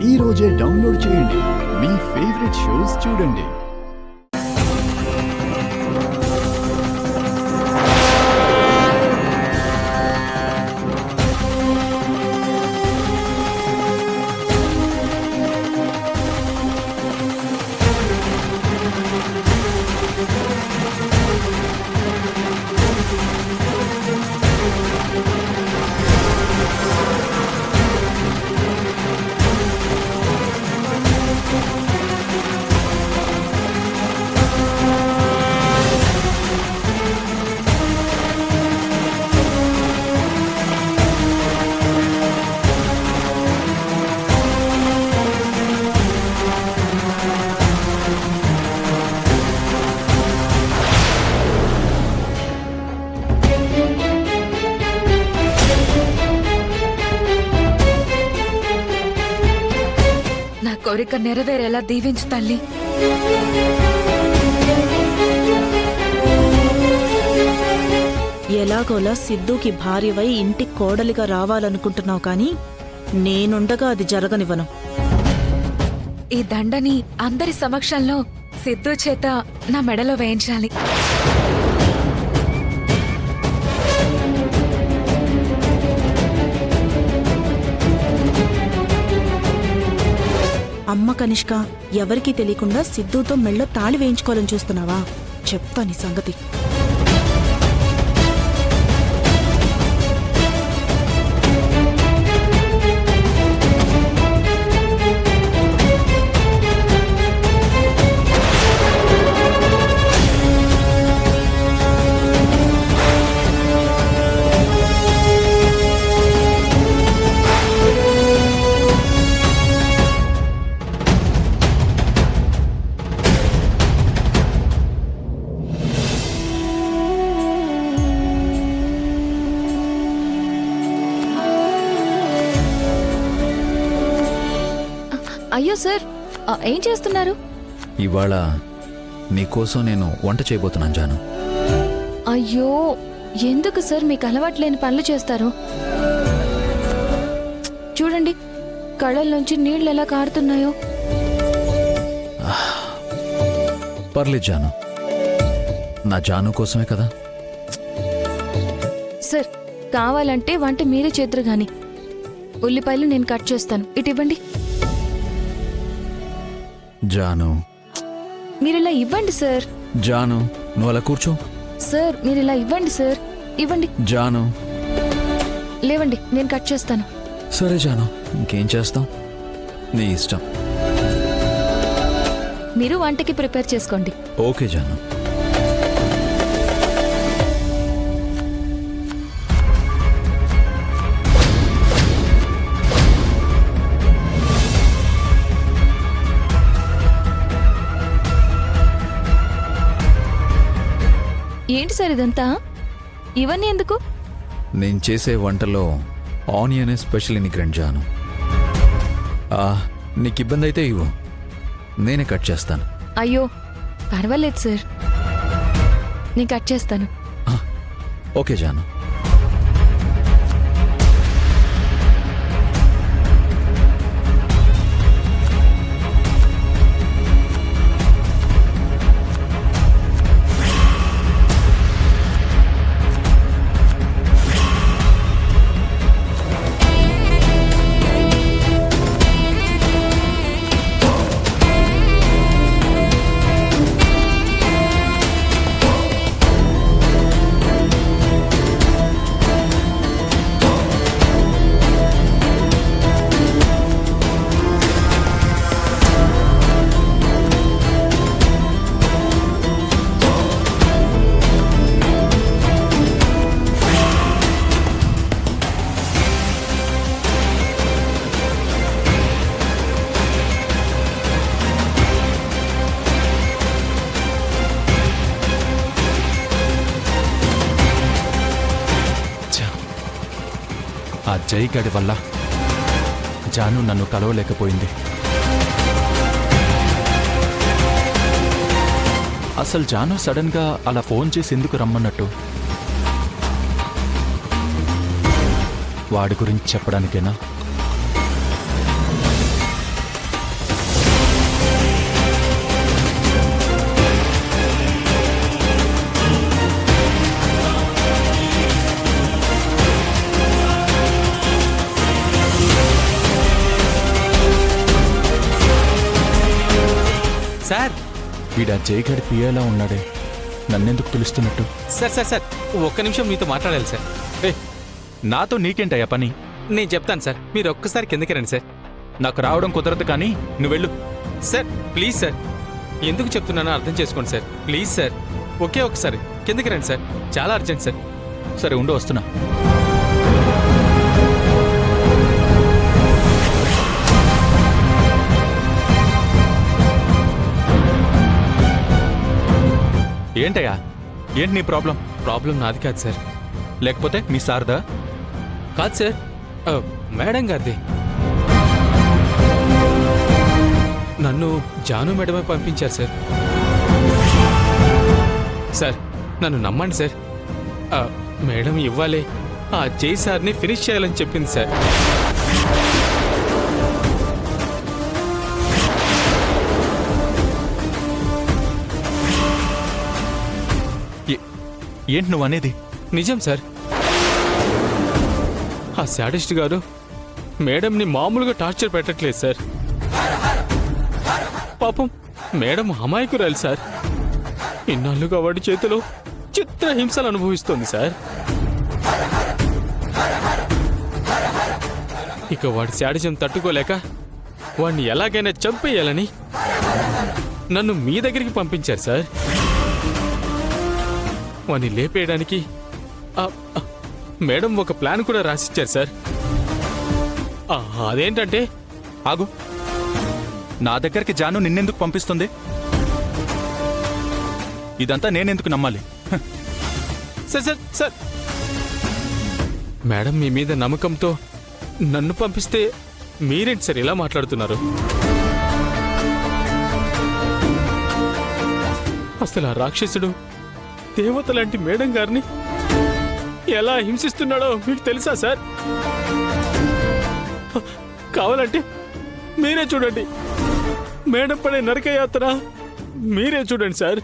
ఈ రోజే డౌన్లోడ్ చేయండి. మీ ఫేవరెట్ షోస్ చూడండి. కోరిక నెరవేరేలా దీవించు తల్లి. ఎలాగోలా సిద్ధుకి భార్యవై ఇంటి కోడలిగా రావాలనుకుంటున్నావు కానీ నేనుండగా అది జరగనివ్వను. ఈ దండని అందరి సమక్షంలో సిద్ధు చేత నా మెడలో వేయించాలి. అమ్మ కనిష్క, ఎవరికీ తెలియకుండా సిద్ధుతో మెళ్ళో తాళి వేయించుకోవాలని చూస్తున్నావా? చెప్తా నీ సంగతి. అయ్యో సార్, ఏం చేస్తున్నారు? ఇవాళ నీకోసం నేను వంట చేయబోతున్నాను జాను. అయ్యో, ఎందుకు సార్ మీకు అలవాట్లేని పనులు చేస్తారు? చూడండి, కళ్ళల్లోంచి నీళ్లు ఎలా కారుతున్నాయో. పర్లేదు జాను, నా జాను కోసమే కదా. సార్, కావాలంటే వంట మీరే చేద్దరు గాని ఉల్లిపాయలు నేను కట్ చేస్తాను. ఇటు ఇవ్వండి. జాను, మీరిలా ఇవ్వండి సార్. జాను, నువ్వు అలా కూర్చో. సార్, మీరిలా ఇవ్వండి సార్. ఇవ్వండి. జాను, లేవండి, నేను కట్ చేస్తాను. సరే జాను, ఇంకేం చేస్తాం, నీ ఇష్టం. మీరు వంటకి ప్రిపేర్ చేసుకోండి. ఓకే జాను. ఏంటి సార్ ఇదంతా? ఇవన్నీ ఎందుకు? నేను చేసే వంటలో ఆనియన్ స్పెషల్ ఇంగ్రీడియంట్ జాను. నీకు ఇబ్బంది అయితే ఇవ్వు, నేనే కట్ చేస్తాను. అయ్యో పర్వాలేదు సార్, నేను కట్ చేస్తాను. ఓకే జాను. ఆ జై గడి వల్ల జాను నన్ను కలవలేకపోయింది. అసలు జాను సడన్ గా అలా ఫోన్ చేసి ఎందుకు రమ్మన్నట్టు? వాడి గురించి చెప్పడానికేనా? సార్ వీడా జైగడి పియేలా ఉన్నాడే, నన్నెందుకు పిలుస్తున్నట్టు? సార్ సార్ సార్ ఒక్క నిమిషం మీతో మాట్లాడాలి సార్. ఏ నాతో నీకేంటయ్యా పని? నేను చెప్తాను సార్, మీరు ఒక్కసారి కిందకి రండి సార్. నాకు రావడం కుదరదు, కానీ నువ్వు వెళ్ళు. సార్ ప్లీజ్ సార్, ఎందుకు చెప్తున్నానో అర్థం చేసుకోండి సార్. ప్లీజ్ సార్, ఒకే ఒకసారి కిందకి రండి సార్, చాలా అర్జెంట్ సార్. సరే ఉండు, వస్తున్నా. ఏంటయ్యా, ఏంటి నీ ప్రాబ్లం? ప్రాబ్లం నాది కాదు సార్. లేకపోతే మీ సార్దా? కాదు సార్, మేడం గారిది. నన్ను జాను మేడమే పంపించారు సార్. సార్ నన్ను నమ్మండి సార్, మేడం ఇవ్వాలి ఆ జై సార్ని ఫినిష్ చేయాలని చెప్పింది సార్. ఏంటి నువ్వు అనేది? నిజం సార్, ఆ శాడిస్ట్ గారు మేడంని మామూలుగా టార్చర్ పెట్టట్లేదు సార్. పాపం మేడం అమాయకురాలు సార్. ఇన్నాళ్ళుగా వాడి చేతిలో చిత్రహింసలు అనుభవిస్తోంది సార్. ఇక వాడి శాడిజం తట్టుకోలేక వాడిని ఎలాగైనా చంపేయాలని నన్ను మీ దగ్గరికి పంపించారు సార్. వాడిని లేపేయడానికి మేడం ఒక ప్లాన్ కూడా రాసిచ్చారు సార్. అదేంటంటే, ఆగు, నా దగ్గరికి జాను నిన్నెందుకు పంపిస్తుంది? ఇదంతా నేనెందుకు నమ్మాలి? సార్ సార్ సార్ మేడం మీ మీద నమ్మకంతో నన్ను పంపిస్తే మీరేంటి సార్ ఇలా మాట్లాడుతున్నారు? అసలు ఆ రాక్షసుడు దేవత లాంటి మేడం గారిని ఎలా హింసిస్తున్నాడో మీకు తెలుసా సార్? కావాలంటే మీరే చూడండి, మేడం పడే నరకయాత్ర మీరే చూడండి సార్.